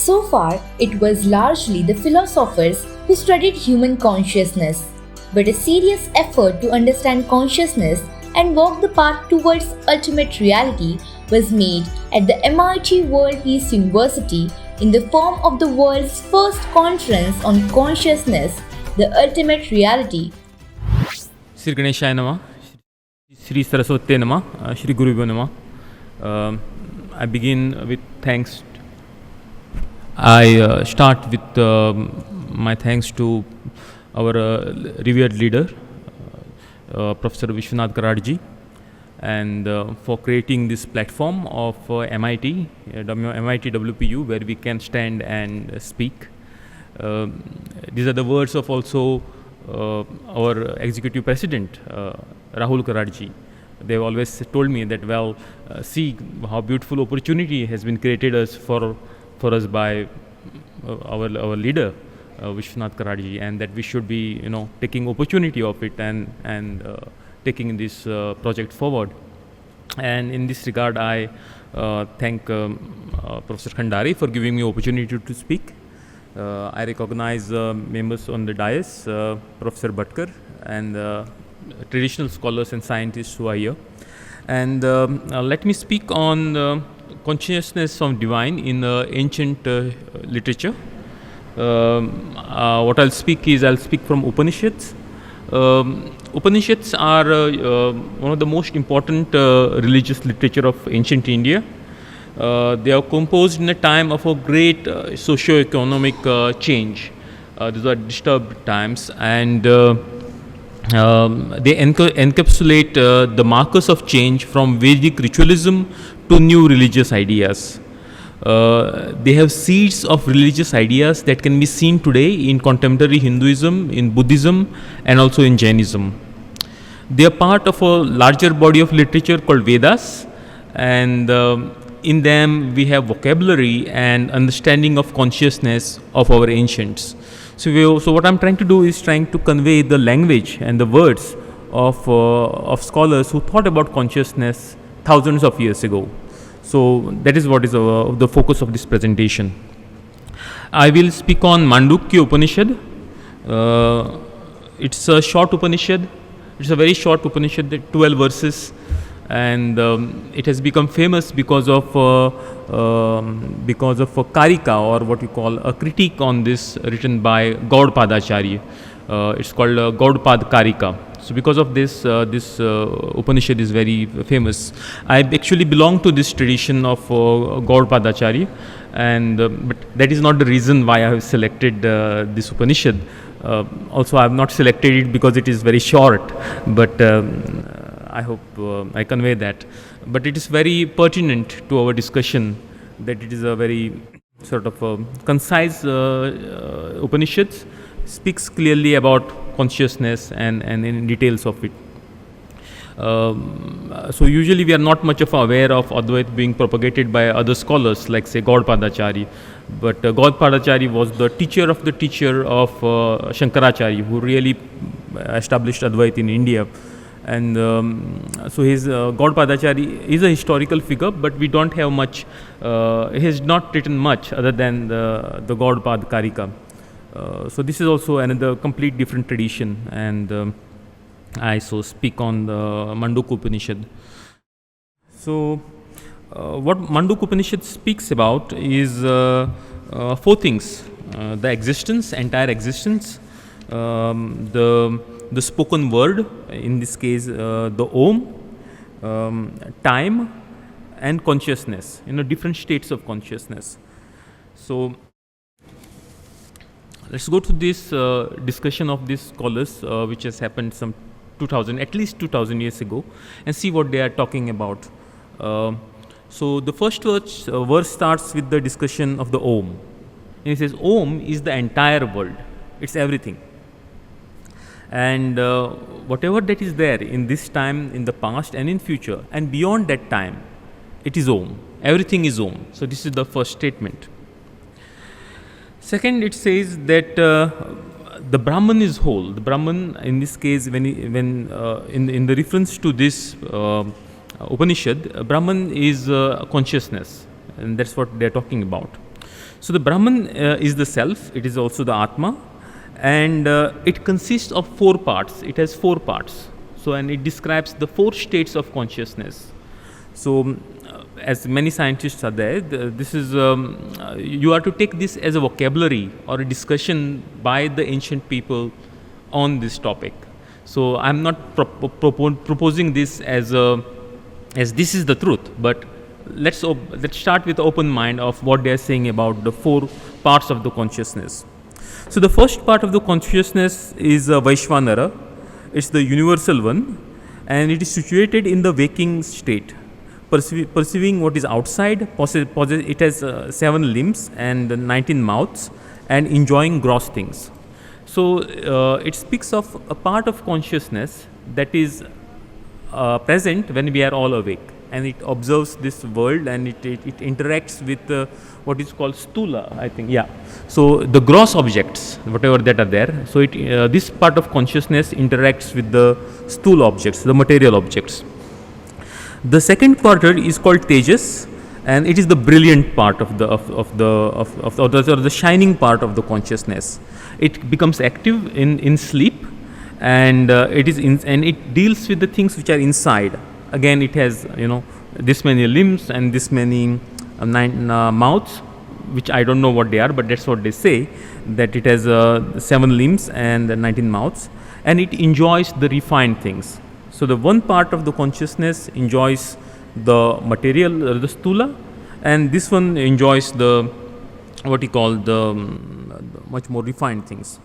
So far, it was largely the philosophers who studied human consciousness, but a serious effort to understand consciousness and walk the path towards ultimate reality was made at the MIT World Peace University in the form of the world's first conference on consciousness, the ultimate reality. Sri Ganeshaya Nama, Sri Saraswati Nama, Sri Gurubhyo Nama. I begin with thanks. I start with my thanks to our revered leader, Professor Vishwanath Karad ji, and for creating this platform of MIT WPU, where we can stand and speak. These are the words of also our executive president, Rahul Karad ji. They have always told me that, see how beautiful opportunity has been created for us by our leader, Vishwanath Karad ji, and that we should be taking opportunity of it and taking this project forward. And in this regard, I thank Professor Khandari for giving me opportunity to speak. I recognize members on the dais, Professor Bhatkar, and traditional scholars and scientists who are here. And let me speak on consciousness of divine in ancient literature. What I'll speak from Upanishads. Upanishads are one of the most important religious literature of ancient India. They are composed in a time of a great socio-economic change. These are disturbed times, and they encapsulate the markers of change from Vedic ritualism to new religious ideas. They have seeds of religious ideas that can be seen today in contemporary Hinduism, in Buddhism, and also in Jainism. They are part of a larger body of literature called Vedas, and in them we have vocabulary and understanding of consciousness of our ancients. So what I'm trying to do is trying to convey the language and the words of scholars who thought about consciousness thousands of years ago. So that is what is the focus of this presentation. I will speak on Mandukya Upanishad. It's a short Upanishad. It's a very short Upanishad, 12 verses, and it has become famous because of a karika, or what you call a critique on this, written by Gaudpadacharya. It's called Gaudpad Karika. So because of this, this Upanishad is very famous. I actually belong to this tradition of Gaudpadacharya, and but that is not the reason why I have selected this Upanishad. Also, I have not selected it because it is very short, but I hope I convey that. But it is very pertinent to our discussion, that it is a very sort of concise Upanishads, speaks clearly about consciousness and in details of it. So usually we are not much of aware of Advaita being propagated by other scholars, like say Gaudpadacharya. But Gaudpadacharya was the teacher of Shankaracharya, who really established Advaita in India. And so his Gaudpadacharya is a historical figure, but we don't have much. He has not written much other than the Gaudpad Karika. So this is also another complete different tradition, and I so speak on the Mandukya Upanishad. So what Mandukya Upanishad speaks about is 4 things: the existence, entire existence, the spoken word, in this case the Om, time, and consciousness, different states of consciousness. So let's go to this discussion of these scholars, which has happened at least 2000 years ago, and see what they are talking about. So the first verse starts with the discussion of the Om. And it says, Om is the entire world. It's everything. And whatever that is there in this time, in the past and in future, and beyond that time, it is Om. Everything is Om. So this is the first statement. Second, it says that the Brahman is whole. The Brahman, in this case, when in the reference to this Upanishad, Brahman is consciousness, and that's what they're talking about. So the Brahman is the self, it is also the Atma, and it consists of four parts. It has four parts. So, and it describes the four states of consciousness. So, as many scientists are there, this is you are to take this as a vocabulary or a discussion by the ancient people on this topic. So, I am not proposing this as this is the truth, but let's start with open mind of what they are saying about the four parts of the consciousness. So, the first part of the consciousness is Vaishvanara. It's the universal one, and it is situated in the waking state, perceiving what is outside. It has 7 limbs and 19 mouths, and enjoying gross things. So it speaks of a part of consciousness that is present when we are all awake, and it observes this world, and it interacts with what is called stula, I think. Yeah. So the gross objects, whatever that are there. So this part of consciousness interacts with the stool objects, the material objects. The second part is called Tejas, and it is the brilliant part of the shining part of the consciousness. It becomes active in sleep, and it deals with the things which are inside. Again, it has this many limbs and this many 9 mouths, which I don't know what they are, but that's what they say, that it has 7 limbs and 19 mouths, and it enjoys the refined things. So the one part of the consciousness enjoys the material, the stula, and this one enjoys the what you call the much more refined things.